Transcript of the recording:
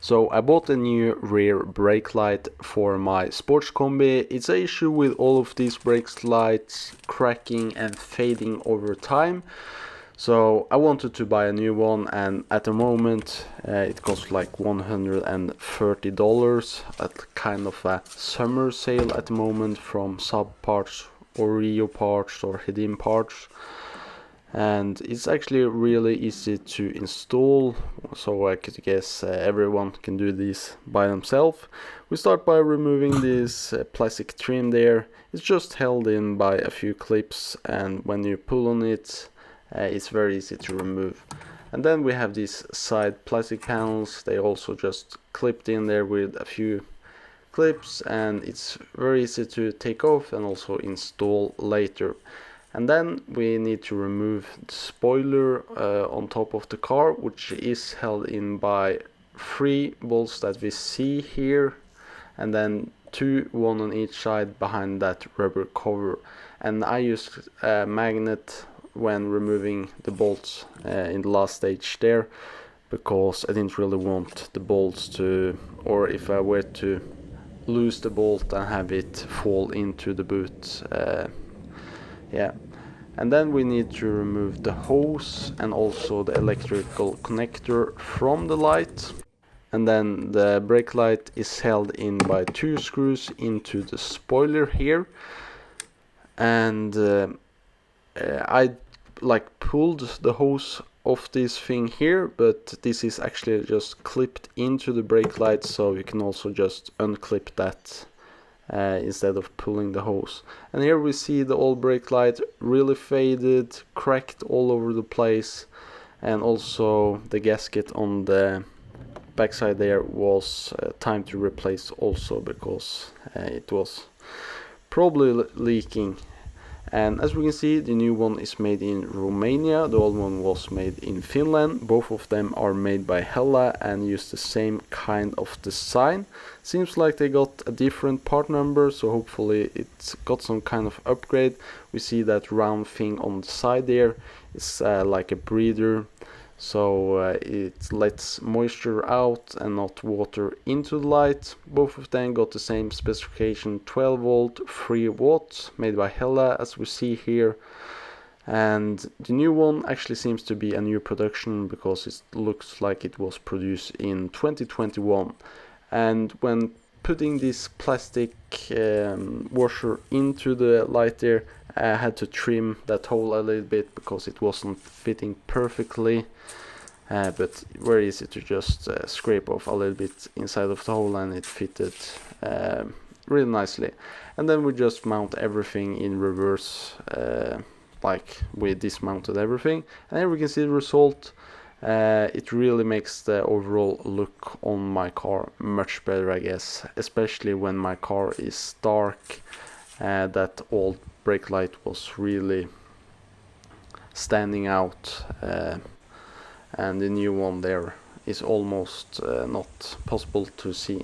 So I bought a new rear brake light for my SportCombi. It's an issue with all of these brake lights cracking and fading over time. So I wanted to buy a new one, and at the moment it costs like $130 at kind of a summer sale at the moment from Saab parts or Rio parts or Hedin parts. And it's actually really easy to install, so I could guess everyone can do this by themselves. We start by removing this plastic trim there. It's just held in by a few clips, and when you pull on it, it's very easy to remove. And then we have these side plastic panels. They also just clipped in there with a few clips, and it's very easy to take off and also install later. And then we need to remove the spoiler on top of the car, which is held in by 3 bolts that we see here, and then 2, one on each side behind that rubber cover. And I used a magnet when removing the bolts in the last stage there, because I didn't really want the bolts to, or if I were to lose the bolt and have it fall into the boot. Yeah. And then we need to remove the hose and also the electrical connector from the light. And then the brake light is held in by 2 screws into the spoiler here. And I pulled the hose off this thing here, but this is actually just clipped into the brake light, so you can also just unclip that instead of pulling the hose. And here we see the old brake light really faded, cracked all over the place, and also the gasket on the backside there was time to replace also, because it was probably leaking. And as we can see, the new one is made in Romania, the old one was made in Finland. Both of them are made by Hella and use the same kind of design. Seems like they got a different part number, so hopefully it's got some kind of upgrade. We see that round thing on the side there is like a breather, so it lets moisture out and not water into the light. Both of them got the same specification, 12 volt 3 watts, made by Hella, as we see here. And the new one actually seems to be a new production, because it looks like it was produced in 2021. And when putting this plastic washer into the light there, I had to trim that hole a little bit because it wasn't fitting perfectly, but very easy to just scrape off a little bit inside of the hole, and it fitted really nicely. And then we just mount everything in reverse, like we dismounted everything, and here we can see the result. It really makes the overall look on my car much better, I guess, especially when my car is dark. That old brake light was really standing out, and the new one there is almost not possible to see.